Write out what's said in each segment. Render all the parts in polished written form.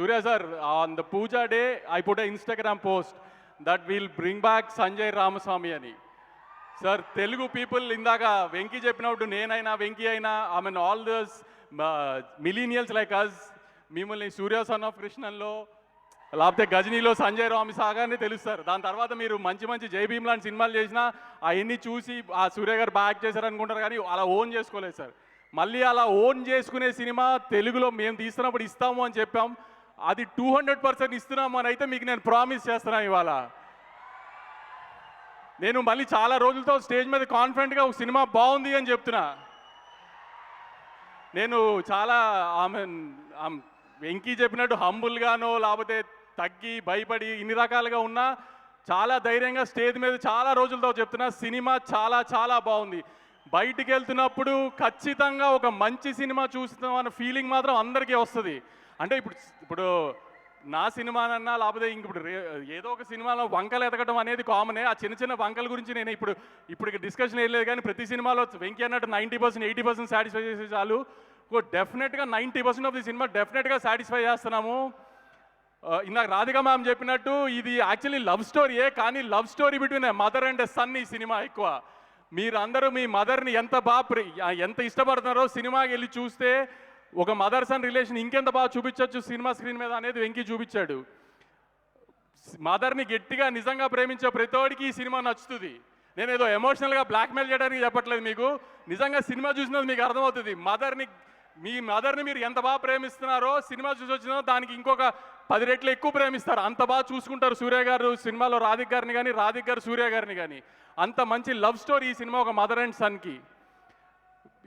Surya sir, on the Puja day, I put an Instagram post that we'll bring back Sanjay Ramaswamy ani. Sir, Telugu people ఇందాక వెంకీ చెప్పినప్పుడు నేనైనా వెంకీ అయినా I mean all those millennials like us మిమ్మల్ని Surya son of కృష్ణన్లో లేకపోతే గజనీలో సంజయ్ రామి సాగానే తెలుస్తారు. దాని తర్వాత మీరు మంచి మంచి జై భీమ్ లాంటి సినిమాలు చేసినా అవన్నీ చూసి ఆ సూర్య గారు బ్యాక్ చేశారు అనుకుంటారు, కానీ అలా ఓన్ చేసుకోలేదు సార్. మళ్ళీ అలా ఓన్ చేసుకునే సినిమా తెలుగులో మేము తీస్తున్నప్పుడు ఇస్తాము అని చెప్పాం. అది 200% ఇస్తున్నాము అని అయితే మీకు నేను ప్రామిస్ చేస్తున్నాను. ఇవాళ నేను మళ్ళీ చాలా రోజులతో స్టేజ్ మీద కాన్ఫిడెంట్గా ఒక సినిమా బాగుంది అని చెప్తున్నా. నేను చాలా వెంకీ చెప్పినట్టు హంబుల్గానో లేకపోతే తగ్గి భయపడి ఇన్ని రకాలుగా ఉన్నా చాలా ధైర్యంగా స్టేజ్ మీద చాలా రోజులతో చెప్తున్నా, సినిమా చాలా చాలా బాగుంది. బయటికి వెళ్తున్నప్పుడు ఖచ్చితంగా ఒక మంచి సినిమా చూస్తున్నాం అన్న ఫీలింగ్ మాత్రం అందరికీ వస్తుంది. అంటే ఇప్పుడు నా సినిమానన్నా లేకపోతే ఇంక ఇప్పుడు ఏదో ఒక సినిమాలో వంకలు ఎతకడం అనేది కామనే. ఆ చిన్న చిన్న వంకల గురించి నేను ఇప్పుడు డిస్కషన్ ఏం లేదు, కానీ ప్రతి సినిమాలో వెంకీ అన్నట్టు 90% 80% సాటిస్ఫై చేసే చాలు. డెఫినెట్గా 90% ఆఫ్ ది సినిమా డెఫినెట్గా సాటిస్ఫై చేస్తున్నాము. ఇందాక రాధిక మ్యామ్ చెప్పినట్టు ఇది యాక్చువల్లీ లవ్ స్టోరీయే, కానీ love story between mother and son ఈ సినిమా ఎక్కువ. మీరందరూ మీ మదర్ని ఎంత ఇష్టపడుతున్నారో సినిమాకి వెళ్ళి చూస్తే ఒక మదర్ సన్ రిలేషన్ ఇంకెంత బాగా చూపించవచ్చు సినిమా స్క్రీన్ మీద అనేది వెంకీ చూపించాడు. మదర్ని గట్టిగా నిజంగా ప్రేమించే ప్రతోడికి ఈ సినిమా నచ్చుతుంది. నేను ఏదో ఎమోషనల్గా బ్లాక్మెయిల్ చేయడానికి చెప్పట్లేదు, మీకు నిజంగా సినిమా చూసినది మీకు అర్థమవుతుంది. మీ మదర్ని మీరు ఎంత బాగా ప్రేమిస్తున్నారో సినిమా చూసి వచ్చినా దానికి ఇంకొక 10 రెట్లు ఎక్కువ ప్రేమిస్తారు. అంత బాగా చూసుకుంటారు సూర్య గారు సినిమాలో రాధిక గారిని కానీ, రాధిక గారు సూర్య గారిని కానీ. అంత మంచి లవ్ స్టోరీ ఈ సినిమా ఒక మదర్ అండ్ సన్కి.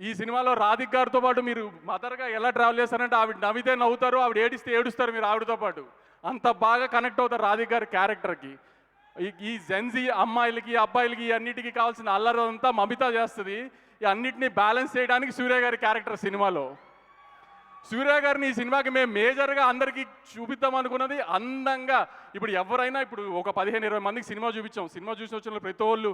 ఈ సినిమాలో రాధిక గారితో పాటు మీరు మదర్గా ఎలా ట్రావెల్ చేస్తారంటే ఆవిడ నవ్వితే నవ్వుతారు, ఆవిడ ఏడిస్తే ఏడుస్తారు మీరు ఆవిడతో పాటు. అంత బాగా కనెక్ట్ అవుతారు రాధిక గారి క్యారెక్టర్కి. ఈ జెన్జీ అమ్మాయిలకి అబ్బాయిలకి అన్నిటికీ కావాల్సిన అల్లరంతా మమిత చేస్తుంది. ఈ అన్నిటినీ బ్యాలెన్స్ చేయడానికి సూర్య గారి క్యారెక్టర్ సినిమాలో. సూర్య గారిని ఈ సినిమాకి మేము మేజర్గా అందరికీ చూపిద్దాం అనుకున్నది అందంగా. ఇప్పుడు ఎవరైనా ఇప్పుడు ఒక 15-20 మందికి సినిమా చూపించాం. సినిమా చూసి వచ్చిన ప్రతి వాళ్ళు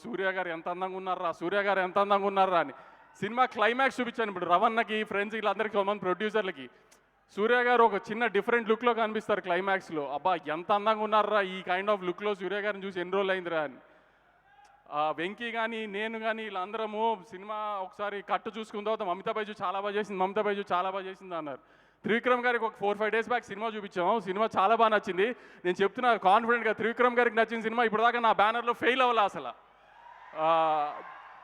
సూర్య గారు ఎంత అందంగా ఉన్నారా, సూర్య గారు ఎంత అందంగా ఉన్నారా అని. సినిమా క్లైమాక్స్ చూపించాను. ఇప్పుడు రవణకి ఫ్రెండ్స్ వీళ్ళందరికీ కొంతమంది ప్రొడ్యూసర్లకి సూర్య గారు ఒక చిన్న డిఫరెంట్ లుక్లో కనిపిస్తారు క్లైమాక్స్లో. అబ్బా ఎంత అందంగా ఉన్నారా ఈ కైండ్ ఆఫ్ లుక్లో సూర్య గారిని చూసి ఎన్ని రోజులు అయిందిరా అని. వెంకీ కానీ నేను కానీ వీళ్ళందరము సినిమా ఒకసారి కట్టు చూసుకున్న తర్వాత మమితా బైజు చాలా బాగా చేసింది, మమితా బైజు చాలా బాగా చేసింది అన్నారు. త్రివిక్రమ్ గారికి ఒక 4-5 డేస్ బ్యాక్ సినిమా చూపించాము. సినిమా చాలా బాగా నచ్చింది. నేను చెప్తున్నా కాన్ఫిడెంట్గా త్రివిక్రమ్ గారికి నచ్చిన సినిమా ఇప్పటిదాకా నా బ్యానర్లో ఫెయిల్ అవ్వాలి అసలు.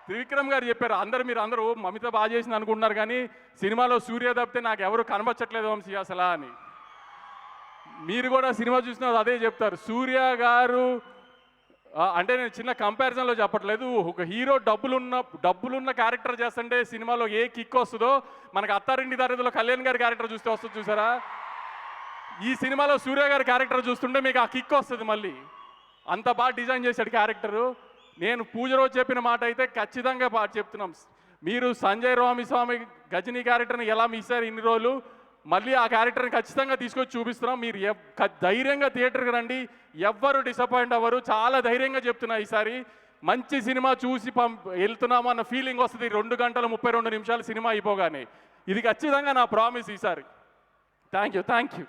త్రివిక్రమ్ గారు చెప్పారు మీరందరూ మమిత బాగా చేసింది అనుకుంటున్నారు, కానీ సినిమాలో సూర్య తప్పితే నాకు ఎవరు కనబచ్చట్లేదు వంశీ అసలు అని. మీరు కూడా సినిమా చూసినా అదే చెప్తారు. సూర్య గారు అంటే నేను చిన్న కంపారిజన్లో చెప్పట్లేదు. ఒక హీరో డబ్బులున్న క్యారెక్టర్ చేస్తుంటే సినిమాలో ఏ కిక్ వస్తుందో మనకు అత్తారింటి దారిలో కళ్యాణ్ గారి క్యారెక్టర్ చూస్తే వస్తుంది చూసారా. ఈ సినిమాలో సూర్య గారి క్యారెక్టర్ చూస్తుంటే మీకు ఆ కిక్ వస్తుంది. మళ్ళీ అంత బాగా డిజైన్ చేశాడు క్యారెక్టరు. నేను పూజ రోజు చెప్పిన మాట అయితే ఖచ్చితంగా చెప్తున్నాం. మీరు సంజయ్ రామస్వామి గజనీ క్యారెక్టర్ని ఎలా మిస్సారు ఇన్ని రోజులు, మళ్ళీ ఆ క్యారెక్టర్ని ఖచ్చితంగా తీసుకొచ్చి చూపిస్తున్నాం. మీరు ధైర్యంగా థియేటర్కి రండి, ఎవ్వరు డిసప్పాయింట్ అవ్వరు. చాలా ధైర్యంగా చెప్తున్నా, ఈసారి మంచి సినిమా చూసి వెళ్తున్నాము అన్న ఫీలింగ్ వస్తుంది 2 గంటల 32 నిమిషాలు సినిమా అయిపోగానే. ఇది ఖచ్చితంగా నా ప్రామిస్ ఈసారి. Thank you.